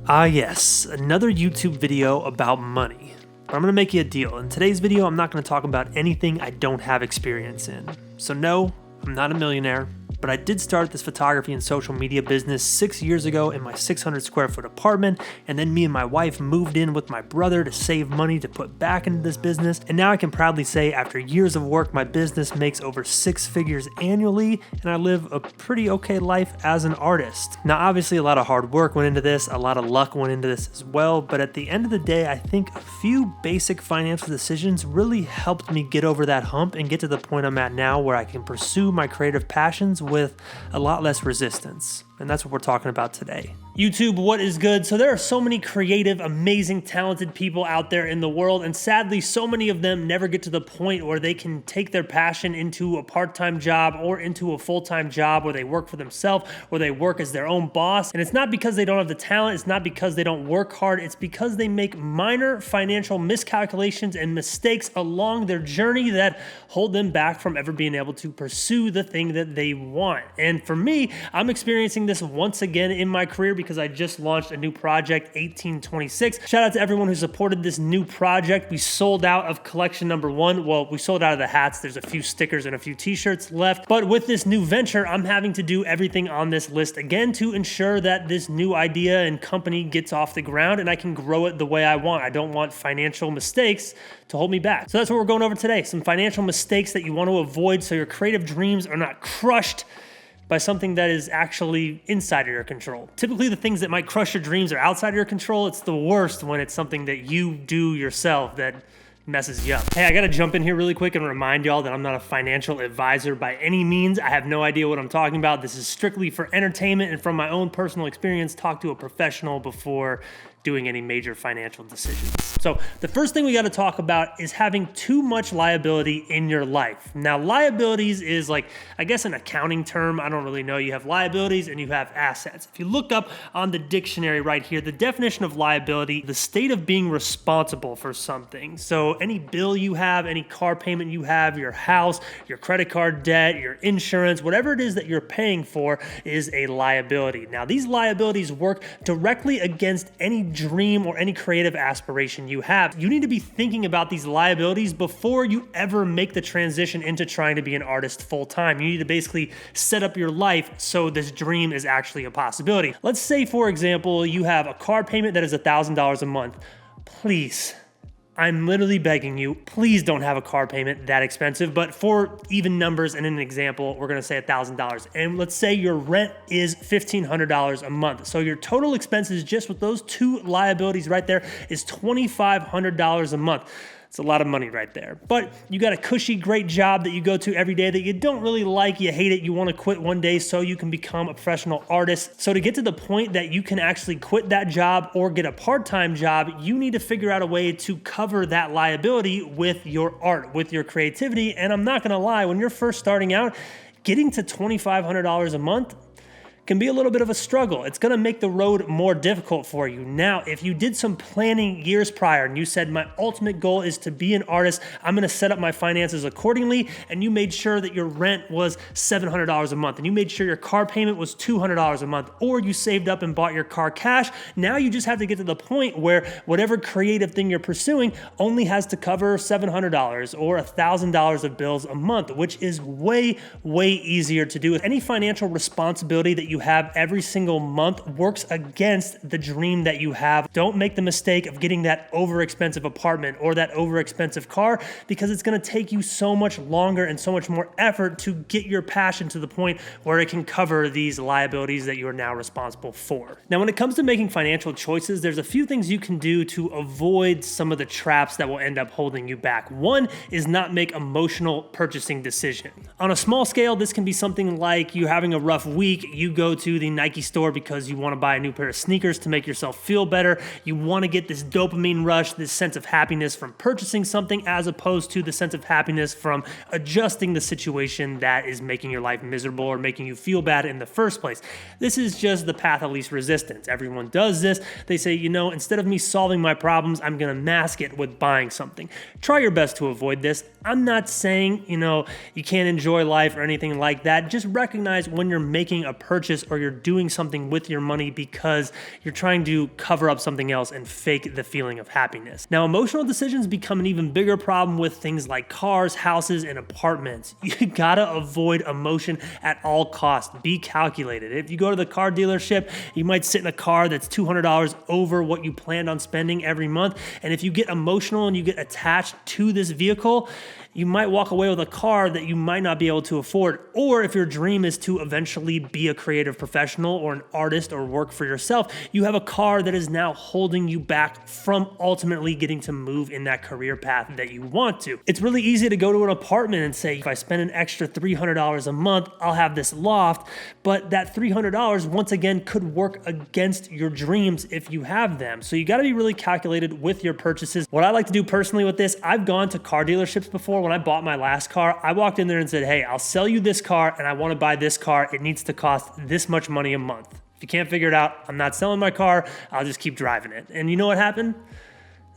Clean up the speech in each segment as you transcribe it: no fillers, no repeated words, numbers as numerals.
Ah yes, another YouTube video about money. But I'm going to make you a deal. In today's video, I'm not going to talk about anything I don't have experience in. So no, I'm not a millionaire, but I did start this photography and social media business 6 years ago in my 600 square foot apartment, and then me and my wife moved in with my brother to save money to put back into this business, and now I can proudly say after years of work, my business makes over 6 figures annually, and I live a pretty okay life as an artist. Now obviously a lot of hard work went into this, a lot of luck went into this as well, but at the end of the day, I think a few basic financial decisions really helped me get over that hump and get to the point I'm at now where I can pursue my creative passions with a lot less resistance. And that's what we're talking about today. YouTube, what is good? So there are so many creative, amazing, talented people out there in the world, and sadly, so many of them never get to the point where they can take their passion into a part-time job or into a full-time job where they work for themselves, where they work as their own boss. And it's not because they don't have the talent, it's not because they don't work hard, it's because they make minor financial miscalculations and mistakes along their journey that hold them back from ever being able to pursue the thing that they want. And for me, I'm experiencing this once again in my career because I just launched a new project, 1826. Shout out to everyone who supported this new project. We sold out of collection number 1. Well, we sold out of the hats. There's a few stickers and a few t-shirts left. But with this new venture, I'm having to do everything on this list again to ensure that this new idea and company gets off the ground and I can grow it the way I want. I don't want financial mistakes to hold me back. So that's what we're going over today. Some financial mistakes that you want to avoid so your creative dreams are not crushed by something that is actually inside of your control. Typically, the things that might crush your dreams are outside of your control. It's the worst when it's something that you do yourself that messes you up. Hey, I gotta jump in here really quick and remind y'all that I'm not a financial advisor by any means. I have no idea what I'm talking about. This is strictly for entertainment and from my own personal experience. Talk to a professional before doing any major financial decisions. So the first thing we gotta talk about is having too much liability in your life. Now, liabilities is like, I guess an accounting term. I don't really know. You have liabilities and you have assets. If you look up on the dictionary right here, the definition of liability, the state of being responsible for something. So any bill you have, any car payment you have, your house, your credit card debt, your insurance, whatever it is that you're paying for is a liability. Now, these liabilities work directly against any dream or any creative aspiration you have. You need to be thinking about these liabilities before you ever make the transition into trying to be an artist full time. You need to basically set up your life so this dream is actually a possibility. Let's say, for example, you have a car payment that is $1,000 a month. Please, I'm literally begging you, please don't have a car payment that expensive, but for even numbers and an example, we're gonna say $1,000. And let's say your rent is $1,500 a month. So your total expenses just with those two liabilities right there is $2,500 a month. It's a lot of money right there. But you got a cushy, great job that you go to every day that you don't really like, you hate it, you want to quit one day so you can become a professional artist. So to get to the point that you can actually quit that job or get a part-time job, you need to figure out a way to cover that liability with your art, with your creativity. And I'm not going to lie, when you're first starting out, getting to $2,500 a month can be a little bit of a struggle. It's gonna make the road more difficult for you. Now, if you did some planning years prior and you said, my ultimate goal is to be an artist, I'm gonna set up my finances accordingly, and you made sure that your rent was $700 a month, and you made sure your car payment was $200 a month, or you saved up and bought your car cash, now you just have to get to the point where whatever creative thing you're pursuing only has to cover $700 or $1,000 of bills a month, which is way, way easier to do. With any financial responsibility that you have every single month works against the dream that you have. Don't make the mistake of getting that overexpensive apartment or that overexpensive car, because it's going to take you so much longer and so much more effort to get your passion to the point where it can cover these liabilities that you are now responsible for. Now, when it comes to making financial choices, there's a few things you can do to avoid some of the traps that will end up holding you back. One is not make emotional purchasing decisions. On a small scale, this can be something like you having a rough week, you go to the Nike store because you want to buy a new pair of sneakers to make yourself feel better. You want to get this dopamine rush, this sense of happiness from purchasing something, as opposed to the sense of happiness from adjusting the situation that is making your life miserable or making you feel bad in the first place. This is just the path of least resistance. Everyone does this. They say, instead of me solving my problems, I'm going to mask it with buying something. Try your best to avoid this. I'm not saying, you can't enjoy life or anything like that. Just recognize when you're making a purchase purchase or you're doing something with your money because you're trying to cover up something else and fake the feeling of happiness. Now, emotional decisions become an even bigger problem with things like cars, houses, and apartments. You gotta avoid emotion at all costs. Be calculated. If you go to the car dealership, you might sit in a car that's $200 over what you planned on spending every month. And if you get emotional and you get attached to this vehicle, you might walk away with a car that you might not be able to afford. Or if your dream is to eventually be a creative professional or an artist or work for yourself, you have a car that is now holding you back from ultimately getting to move in that career path that you want to. It's really easy to go to an apartment and say, if I spend an extra $300 a month, I'll have this loft. But that $300, once again, could work against your dreams if you have them. So you gotta be really calculated with your purchases. What I like to do personally with this, I've gone to car dealerships before. When I bought my last car, I walked in there and said, hey, I'll sell you this car and I want to buy this car. It needs to cost this much money a month. If you can't figure it out, I'm not selling my car. I'll just keep driving it. And you know what happened?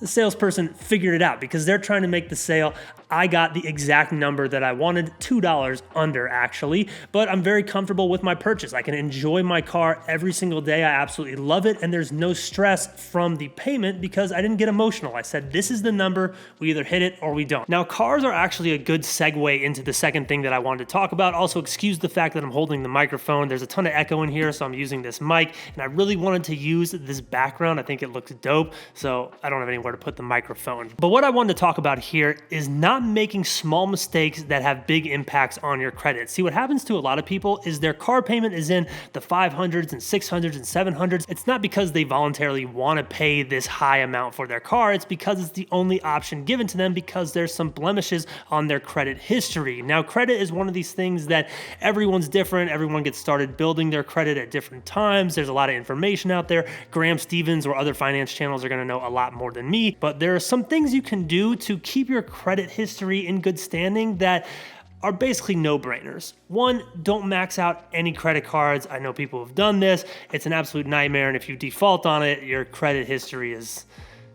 The salesperson figured it out because they're trying to make the sale. I got the exact number that I wanted, $2 under actually, but I'm very comfortable with my purchase. I can enjoy my car every single day. I absolutely love it. And there's no stress from the payment because I didn't get emotional. I said, this is the number. We either hit it or we don't. Now, cars are actually a good segue into the second thing that I wanted to talk about. Also, excuse the fact that I'm holding the microphone. There's a ton of echo in here, so I'm using this mic, and I really wanted to use this background. I think it looks dope, so I don't have anywhere to put the microphone. But what I wanted to talk about here is not making small mistakes that have big impacts on your credit. See, what happens to a lot of people is their car payment is in the 500s and 600s and 700s. It's not because they voluntarily want to pay this high amount for their car. It's because it's the only option given to them because there's some blemishes on their credit history. Now, credit is one of these things that everyone's different. Everyone gets started building their credit at different times. There's a lot of information out there. Graham Stevens or other finance channels are going to know a lot more than me, but there are some things you can do to keep your credit history in good standing that are basically no-brainers. One, don't max out any credit cards. I know people have done this. It's an absolute nightmare, and if you default on it, your credit history is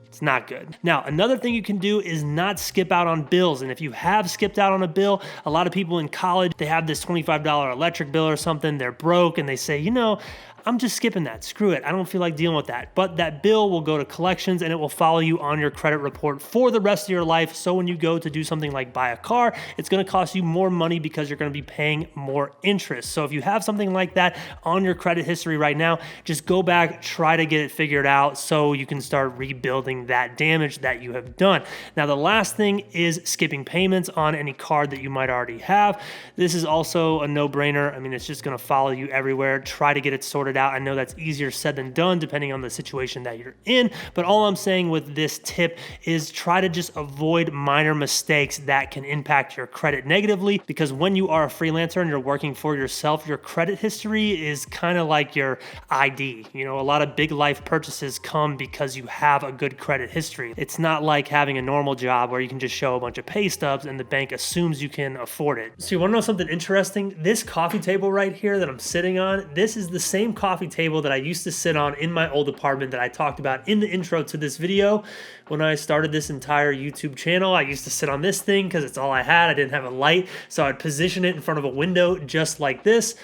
it's not good. Now, another thing you can do is not skip out on bills. And if you have skipped out on a bill, a lot of people in college, they have this $25 electric bill or something, they're broke, and they say, you know, I'm just skipping that. Screw it. I don't feel like dealing with that. But that bill will go to collections and it will follow you on your credit report for the rest of your life. So when you go to do something like buy a car, it's going to cost you more money because you're going to be paying more interest. So if you have something like that on your credit history right now, just go back, try to get it figured out so you can start rebuilding that damage that you have done. Now, the last thing is skipping payments on any card that you might already have. This is also a no-brainer. I mean, it's just going to follow you everywhere. Try to get it sorted out. I know that's easier said than done depending on the situation that you're in, but all I'm saying with this tip is try to just avoid minor mistakes that can impact your credit negatively, because when you are a freelancer and you're working for yourself, your credit history is kind of like your ID. You know, a lot of big life purchases come because you have a good credit history. It's not like having a normal job where you can just show a bunch of pay stubs and the bank assumes you can afford it. So you want to know something interesting? This coffee table right here that I'm sitting on, this is the same coffee table that I used to sit on in my old apartment that I talked about in the intro to this video. When I started this entire YouTube channel, I used to sit on this thing because it's all I had. I didn't have a light, so I'd position it in front of a window just like this.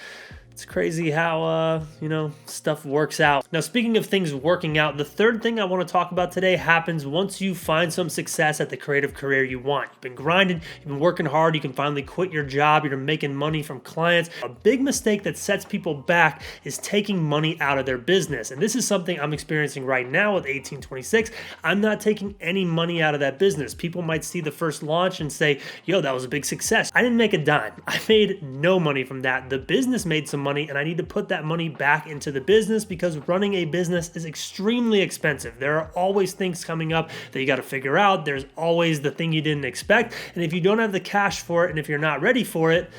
It's crazy how, stuff works out. Now, speaking of things working out, the third thing I want to talk about today happens once you find some success at the creative career you want. You've been grinding, you've been working hard, you can finally quit your job, you're making money from clients. A big mistake that sets people back is taking money out of their business. And this is something I'm experiencing right now with 1826. I'm not taking any money out of that business. People might see the first launch and say, yo, that was a big success. I didn't make a dime. I made no money from that. The business made some money, and I need to put that money back into the business because running a business is extremely expensive. There are always things coming up that you got to figure out. There's always the thing you didn't expect. And if you don't have the cash for it, and if you're not ready for it,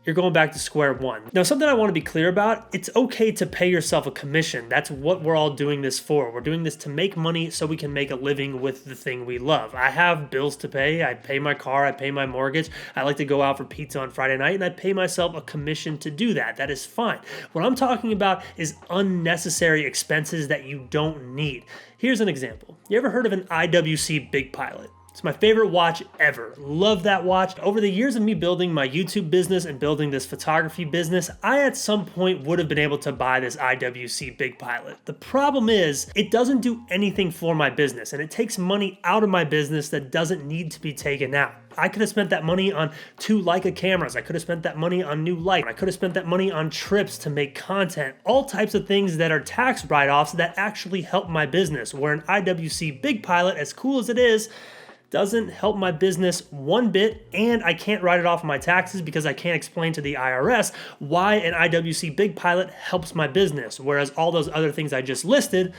you're going back to square one. Now, something I want to be clear about, it's okay to pay yourself a commission. That's what we're all doing this for. We're doing this to make money so we can make a living with the thing we love. I have bills to pay. I pay my car. I pay my mortgage. I like to go out for pizza on Friday night, and I pay myself a commission to do that. That is fine. What I'm talking about is unnecessary expenses that you don't need. Here's an example. You ever heard of an IWC Big Pilot? It's my favorite watch ever. Love that watch. Over the years of me building my YouTube business and building this photography business, I at some point would have been able to buy this IWC Big Pilot. The problem is, it doesn't do anything for my business, and it takes money out of my business that doesn't need to be taken out. I could have spent that money on 2 Leica cameras. I could have spent that money on new light. I could have spent that money on trips to make content. All types of things that are tax write-offs that actually help my business. Where an IWC Big Pilot, as cool as it is, doesn't help my business one bit, and I can't write it off of my taxes because I can't explain to the IRS why an IWC Big Pilot helps my business, whereas all those other things I just listed,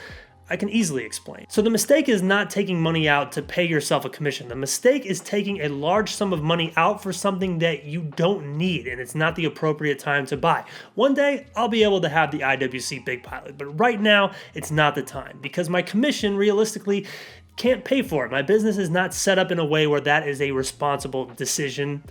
I can easily explain. So the mistake is not taking money out to pay yourself a commission. The mistake is taking a large sum of money out for something that you don't need, and it's not the appropriate time to buy. One day, I'll be able to have the IWC Big Pilot, but right now, it's not the time because my commission, realistically, can't pay for it. My business is not set up in a way where that is a responsible decision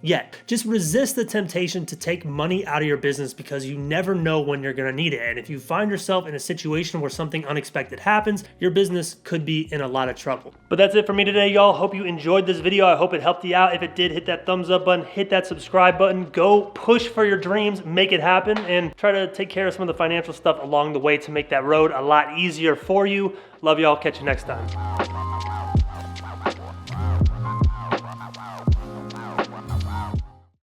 yet. Just resist the temptation to take money out of your business because you never know when you're gonna need it. And if you find yourself in a situation where something unexpected happens, your business could be in a lot of trouble. But that's it for me today, y'all. Hope you enjoyed this video. I hope it helped you out. If it did, hit that thumbs up button, hit that subscribe button, go push for your dreams, make it happen, and try to take care of some of the financial stuff along the way to make that road a lot easier for you. Love y'all. Catch you next time.